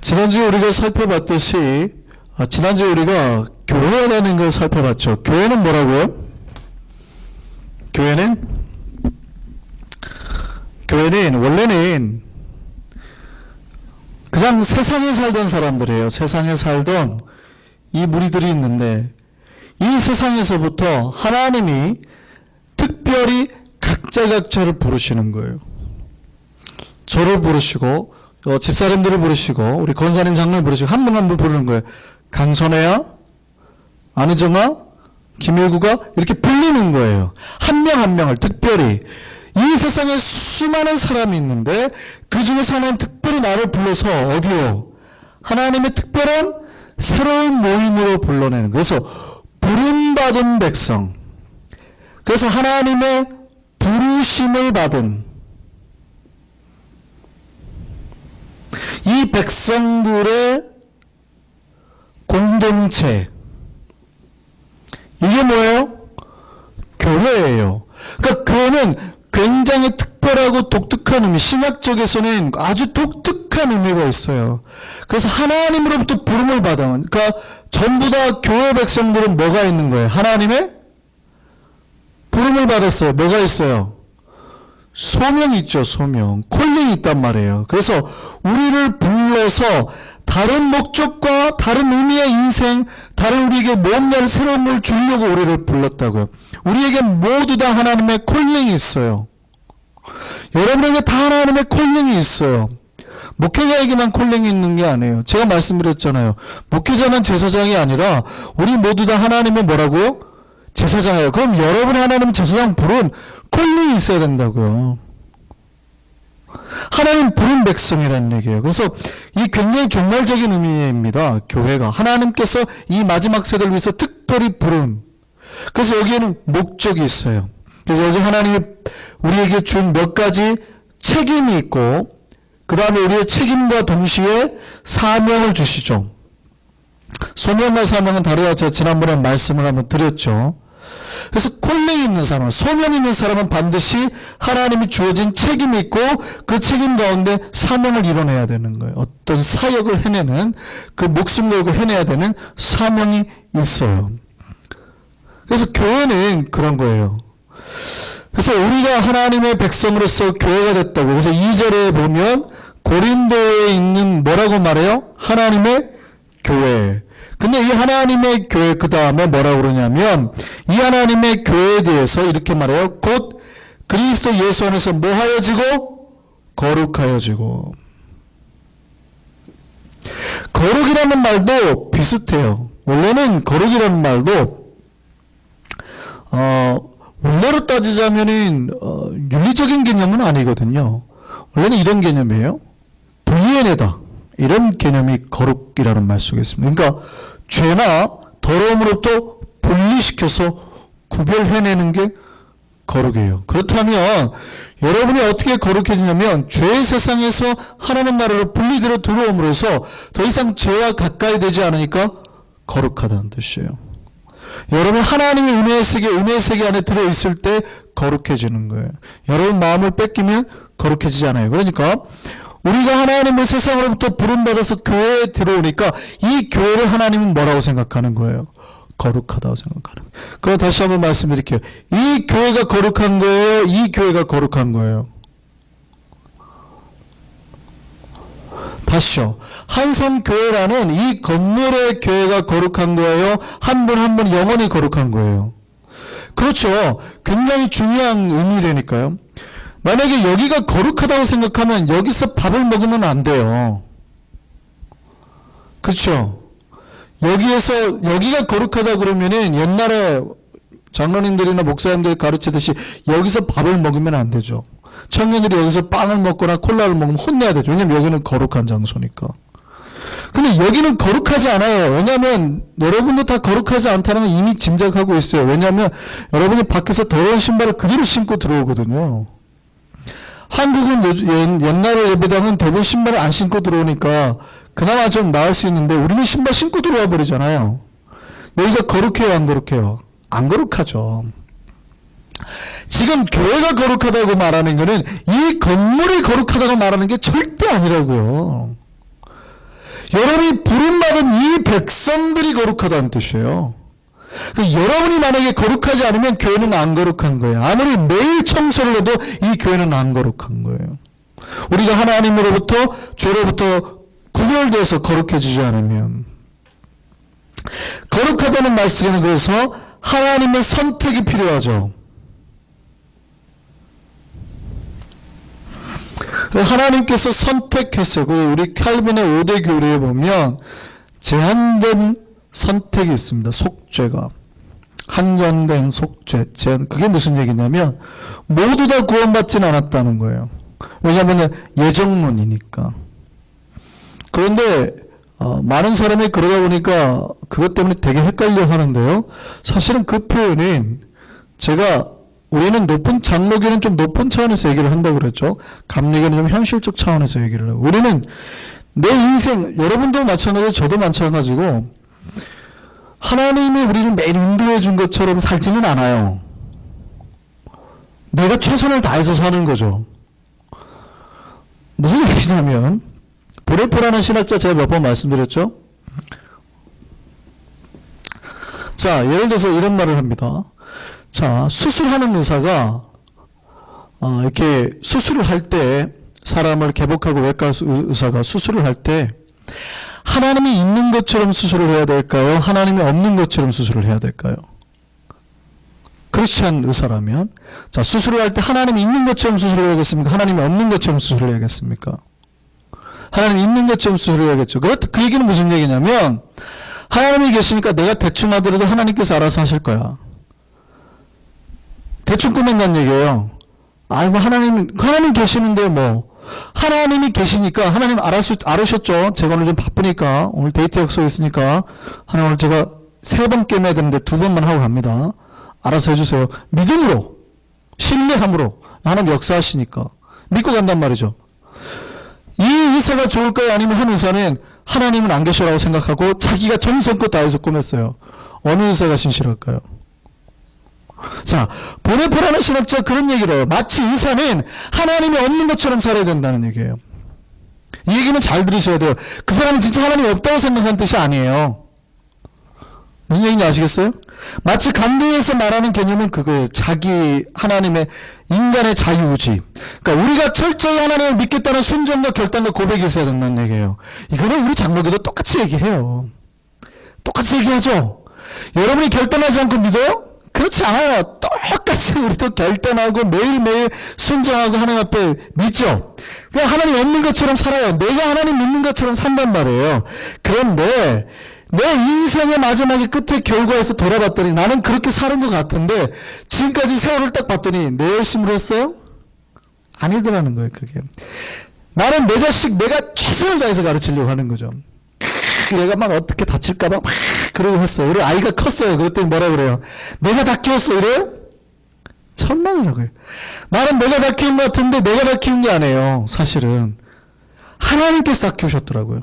지난주에 우리가 살펴봤듯이 지난주에 우리가 교회라는 걸 살펴봤죠. 교회는 뭐라고요? 교회는 원래는 그냥 세상에 살던 사람들이에요. 세상에 살던 이 무리들이 있는데 이 세상에서부터 하나님이 특별히 각자를 부르시는 거예요. 저를 부르시고 집사람들을 부르시고 우리 권사님 장로를 부르시고 한 분 한 분 부르는 거예요. 강선혜야, 안희정아, 김일구가 이렇게 불리는 거예요. 한 명 한 명을 특별히. 이 세상에 수많은 사람이 있는데 그 중에서 하나님 특별히 나를 불러서 어디요? 하나님의 특별한 새로운 모임으로 불러내는 거예요. 그래서 부름받은 백성, 그래서 하나님의 부르심을 받은 이 백성들의 공동체, 이게 뭐예요? 교회예요. 그러니까 교회는 굉장히 특별하고 독특한 의미, 신약적에서는 아주 독특한 의미가 있어요. 그래서 하나님으로부터 부름을 받은, 그러니까 전부 다 교회 백성들은 뭐가 있는 거예요? 하나님의 부름을 받았어요. 뭐가 있어요? 소명이 있죠. 소명. 콜링이 있단 말이에요. 그래서 우리를 불러서 다른 목적과 다른 의미의 인생, 다른 우리에게 뭔가를 새로운 걸 주려고 우리를 불렀다고요. 우리에게 모두 다 하나님의 콜링이 있어요. 여러분에게 다 하나님의 콜링이 있어요. 목회자에게만 콜링이 있는 게 아니에요. 제가 말씀드렸잖아요. 목회자는 제사장이 아니라 우리 모두 다 하나님의 뭐라고요? 제사장이에요. 그럼 여러분이 하나님 제사장 부른 콜링이 있어야 된다고요. 하나님 부른 백성이라는 얘기예요. 그래서 이 굉장히 종말적인 의미입니다. 교회가 하나님께서 이 마지막 세대를 위해서 특별히 부른. 그래서 여기에는 목적이 있어요. 그래서 여기 하나님이 우리에게 준 몇 가지 책임이 있고 그 다음에 우리의 책임과 동시에 사명을 주시죠. 소명과 사명은 다르다 제가 지난번에 말씀을 한번 드렸죠. 그래서 콜링이 있는 사람, 소명이 있는 사람은 반드시 하나님이 주어진 책임이 있고 그 책임 가운데 사명을 이뤄내야 되는 거예요. 어떤 사역을 해내는, 그 목숨 걸고 해내야 되는 사명이 있어요. 그래서 교회는 그런 거예요. 그래서 우리가 하나님의 백성으로서 교회가 됐다고. 그래서 2절에 보면 고린도에 있는 뭐라고 말해요? 하나님의 교회. 근데 이 하나님의 교회 그 다음에 뭐라고 그러냐면 이 하나님의 교회에 대해서 이렇게 말해요. 곧 그리스도 예수 안에서 뭐 하여지고? 거룩하여지고. 거룩이라는 말도 비슷해요. 원래는 거룩이라는 말도 원래로 따지자면은 윤리적인 개념은 아니거든요. 원래는 이런 개념이에요. 분리해내다. 이런 개념이 거룩이라는 말 속에 있습니다. 그러니까 죄나 더러움으로부터 분리시켜서 구별해내는 게 거룩이에요. 그렇다면 여러분이 어떻게 거룩해지냐면 죄의 세상에서 하나님 나라로 분리되어 들어옴으로써 더 이상 죄와 가까이 되지 않으니까 거룩하다는 뜻이에요. 여러분이 하나님의 은혜의 세계 안에 들어있을 때 거룩해지는 거예요. 여러분 마음을 뺏기면 거룩해지지 않아요. 그러니까 우리가 하나님을 세상으로부터 부름받아서 교회에 들어오니까 이 교회를 하나님은 뭐라고 생각하는 거예요? 거룩하다고 생각하는 거예요. 그럼 다시 한번 말씀드릴게요. 이 교회가 거룩한 거예요? 이 교회가 거룩한 거예요? 다시요. 한성교회라는 이 건물의 교회가 거룩한 거예요? 한 분 한 분 영원히 거룩한 거예요? 그렇죠. 굉장히 중요한 의미라니까요. 만약에 여기가 거룩하다고 생각하면 여기서 밥을 먹으면 안 돼요. 그렇죠? 여기가 거룩하다 그러면은 옛날에 장로님들이나 목사님들이 가르치듯이 여기서 밥을 먹으면 안 되죠. 청년들이 여기서 빵을 먹거나 콜라를 먹으면 혼내야 되죠. 왜냐면 여기는 거룩한 장소니까. 근데 여기는 거룩하지 않아요. 왜냐하면 여러분도 다 거룩하지 않다는 걸 이미 짐작하고 있어요. 왜냐하면 여러분이 밖에서 더러운 신발을 그대로 신고 들어오거든요. 한국은 옛날에 예배당은 대부분 신발을 안 신고 들어오니까 그나마 좀 나을 수 있는데 우리는 신발 신고 들어와 버리잖아요. 여기가 거룩해요, 안 거룩해요? 안 거룩하죠. 지금 교회가 거룩하다고 말하는 것은 이 건물이 거룩하다고 말하는 게 절대 아니라고요. 여러분이 부름받은 이 백성들이 거룩하다는 뜻이에요. 여러분이 만약에 거룩하지 않으면 교회는 안 거룩한 거예요. 아무리 매일 청소를 해도 이 교회는 안 거룩한 거예요. 우리가 하나님으로부터 죄로부터 구별되어서 거룩해지지 않으면. 거룩하다는 말씀에는 그래서 하나님의 선택이 필요하죠. 하나님께서 선택했어요. 우리 칼빈의 5대 교리에 보면 제한된 선택이 있습니다. 속죄가. 한정된 속죄. 그게 무슨 얘기냐면 모두 다 구원받지는 않았다는 거예요. 왜냐하면 예정론이니까. 그런데 많은 사람이 그러다 보니까 그것 때문에 되게 헷갈려 하는데요. 사실은 그 표현은 우리는 장로교는 좀 높은 차원에서 얘기를 한다고 그랬죠. 감리교는 좀 현실적 차원에서 얘기를 하고. 우리는 내 인생, 여러분도 마찬가지고 저도 마찬가지고 하나님이 우리를 매일 인도해 준 것처럼 살지는 않아요. 내가 최선을 다해서 사는 거죠. 무슨 얘기냐면 브레포라는 신학자 제가 몇 번 말씀드렸죠. 자, 예를 들어서 이런 말을 합니다. 자, 수술하는 의사가 이렇게 수술을 할 때 사람을 개복하고 외과 의사가 수술을 할 때 하나님이 있는 것처럼 수술을 해야 될까요? 하나님이 없는 것처럼 수술을 해야 될까요? 크리스찬 의사라면 자, 수술을 할 때 하나님이 있는 것처럼 수술을 해야겠습니까? 하나님이 없는 것처럼 수술을 해야겠습니까? 하나님이 있는 것처럼 수술을 해야겠죠. 그 얘기는 무슨 얘기냐면 하나님이 계시니까 내가 대충 하더라도 하나님께서 알아서 하실 거야. 대충 꾸민다는 얘기예요. 뭐 하나님 계시는데 하나님이 계시니까 하나님 알으셨죠. 제가 오늘 좀 바쁘니까 오늘 데이트 약속이 있으니까 하나님 오늘 제가 3번 깨매야 되는데 2번만 하고 갑니다. 알아서 해주세요. 믿음으로 신뢰함으로 하나님 역사하시니까 믿고 간단 말이죠. 이 의사가 좋을까요? 아니면 한 의사는 하나님은 안 계셔라고 생각하고 자기가 정성껏 다해서 꾸몄어요. 어느 의사가 신실할까요? 자, 보네포라는 신학자 그런 얘기를 해요. 마치 의사는 하나님이 없는 것처럼 살아야 된다는 얘기예요. 이 얘기는 잘 들으셔야 돼요. 그 사람은 진짜 하나님이 없다고 생각하는 뜻이 아니에요. 무슨 얘기인지 아시겠어요? 마치 간디에서 말하는 개념은 그거예요. 하나님의 인간의 자유의지. 그러니까 우리가 철저히 하나님을 믿겠다는 순종과 결단과 고백이 있어야 된다는 얘기예요. 이거는 우리 장로교도 똑같이 얘기해요. 똑같이 얘기하죠. 여러분이 결단하지 않고 믿어요? 그렇지 않아요. 똑같이 우리도 결단하고 매일매일 순종하고 하나님 앞에 믿죠. 그냥 하나님 없는 것처럼 살아요. 내가 하나님 믿는 것처럼 산단 말이에요. 그런데 내 인생의 마지막에 끝에 결과에서 돌아봤더니 나는 그렇게 사는 것 같은데 지금까지 세월을 딱 봤더니 내 열심으로 했어요? 아니더라는 거예요. 그게. 나는 내 자식 내가 최선을 다해서 가르치려고 하는 거죠. 얘가 막 어떻게 다칠까봐 막 그러고 했어요. 우리 아이가 컸어요. 그랬더니 뭐라 그래요? 내가 다 키웠어 이래요? 천만이라고요. 나는 내가 다 키운 것 같은데 내가 다 키운 게 아니에요. 사실은 하나님께서 다 키우셨더라고요.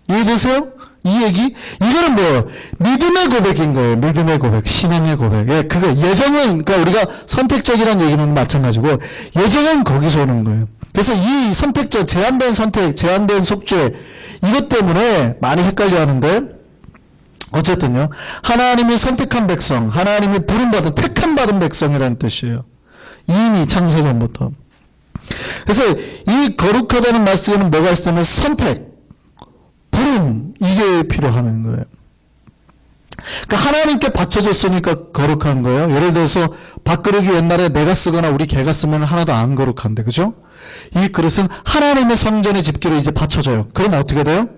이해되세요? 이 얘기? 이거는 뭐예요? 믿음의 고백인 거예요. 믿음의 고백, 신앙의 고백. 예, 그거 예정은 그러니까 우리가 선택적이라는 얘기는 마찬가지고 예정은 거기서 오는 거예요. 그래서 이 선택적, 제한된 선택, 제한된 속죄 이것 때문에 많이 헷갈려 하는데 어쨌든요. 하나님이 선택한 백성, 하나님이 부름받은 택함 받은 백성이라는 뜻이에요. 이미 창세전부터. 그래서 이 거룩하다는 말씀에는 뭐가 있으면 선택, 부름 이게 필요한 거예요. 그러니까 하나님께 바쳐줬으니까 거룩한 거예요. 예를 들어서 밥그릇이 옛날에 내가 쓰거나 우리 개가 쓰면 하나도 안 거룩한데, 그죠? 이 그릇은 하나님의 성전의 집기로 이제 바쳐져요. 그러면 어떻게 돼요?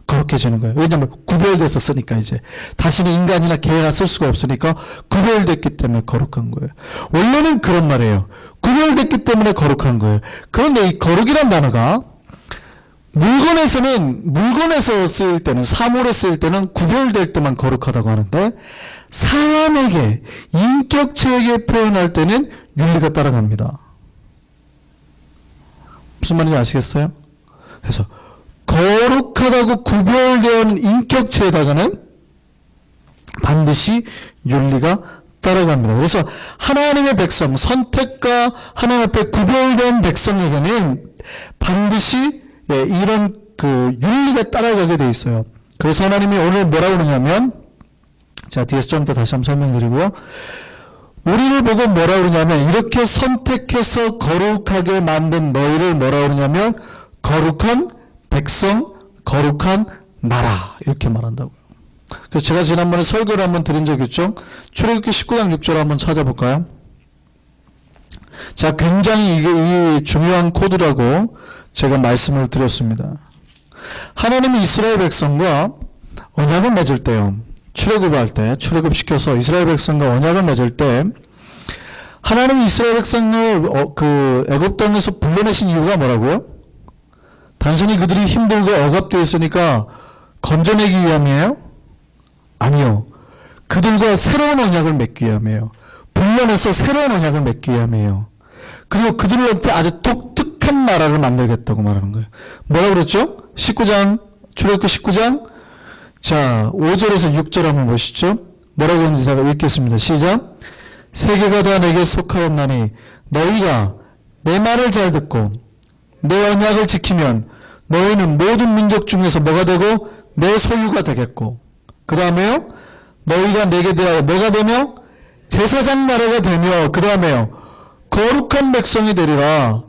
거룩해지는 거예요. 왜냐하면 구별돼서 쓰니까 이제 다시는 인간이나 개가 쓸 수가 없으니까 구별됐기 때문에 거룩한 거예요. 원래는 그런 말이에요. 구별됐기 때문에 거룩한 거예요. 그런데 이 거룩이란 단어가 물건에서 쓰일 때는, 사물에 쓰일 때는 구별될 때만 거룩하다고 하는데 사람에게, 인격체에게 표현할 때는 윤리가 따라갑니다. 무슨 말인지 아시겠어요? 그래서 거룩하다고 구별되어 있는 인격체에다가는 반드시 윤리가 따라갑니다. 그래서 하나님의 백성, 선택과 하나님 앞에 구별된 백성에게는 반드시 이런 그 윤리가 따라가게 돼 있어요. 그래서 하나님이 오늘 뭐라고 그러냐면, 자, 뒤에서 좀 더 다시 한번 설명드리고요. 우리를 보고 뭐라 그러냐면, 이렇게 선택해서 거룩하게 만든 너희를 뭐라 그러냐면, 거룩한 백성, 거룩한 나라. 이렇게 말한다고요. 그래서 제가 지난번에 설교를 한번 드린 적이 있죠. 출애굽기 19장 6절 한번 찾아볼까요? 자, 굉장히 이 중요한 코드라고 제가 말씀을 드렸습니다. 하나님이 이스라엘 백성과 언약을 맺을 때요. 출애굽할 때, 출애굽시켜서 이스라엘 백성과 언약을 맺을 때 하나님이 이스라엘 백성을 애굽 땅에서 불러내신 이유가 뭐라고요? 단순히 그들이 힘들고 억압되어 있으니까 건져내기 위함이에요? 아니요. 그들과 새로운 언약을 맺기 위함이에요. 불러내서 새로운 언약을 맺기 위함이에요. 그리고 그들한테 아주 독특한 나라를 만들겠다고 말하는 거예요. 뭐라고 그랬죠? 19장, 출애굽기 19장, 자, 5절에서 6절 한번 보시죠. 뭐라고 하는지 제가 읽겠습니다. 시작. 세계가 다 내게 속하였나니 너희가 내 말을 잘 듣고 내 언약을 지키면 너희는 모든 민족 중에서 뭐가 되고 내 소유가 되겠고, 그 다음에요, 너희가 내게 대하여 뭐가 되며 제사장 나라가 되며, 그 다음에요, 거룩한 백성이 되리라.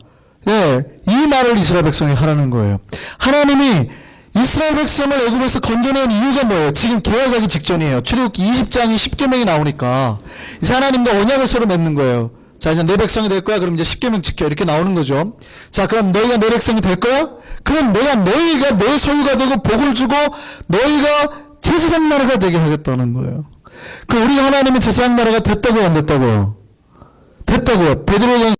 예, 이 말을 이스라엘 백성이 하라는 거예요. 하나님이 이스라엘 백성을 애굽에서 건져낸 이유가 뭐예요? 지금 개혁하기 직전이에요. 출애굽기 20장이 10계명이 나오니까 이제 하나님도 언약을 서로 맺는 거예요. 자, 이제 내 백성이 될 거야. 그럼 이제 10계명 지켜. 이렇게 나오는 거죠. 자, 그럼 너희가 내 백성이 될 거야? 그럼 너희가 내 소유가 되고 복을 주고 너희가 제사장 나라가 되게 하겠다는 거예요. 그 우리 하나님이 제사장 나라가 됐다고요, 안 됐다고요? 됐다고요. 베드로전서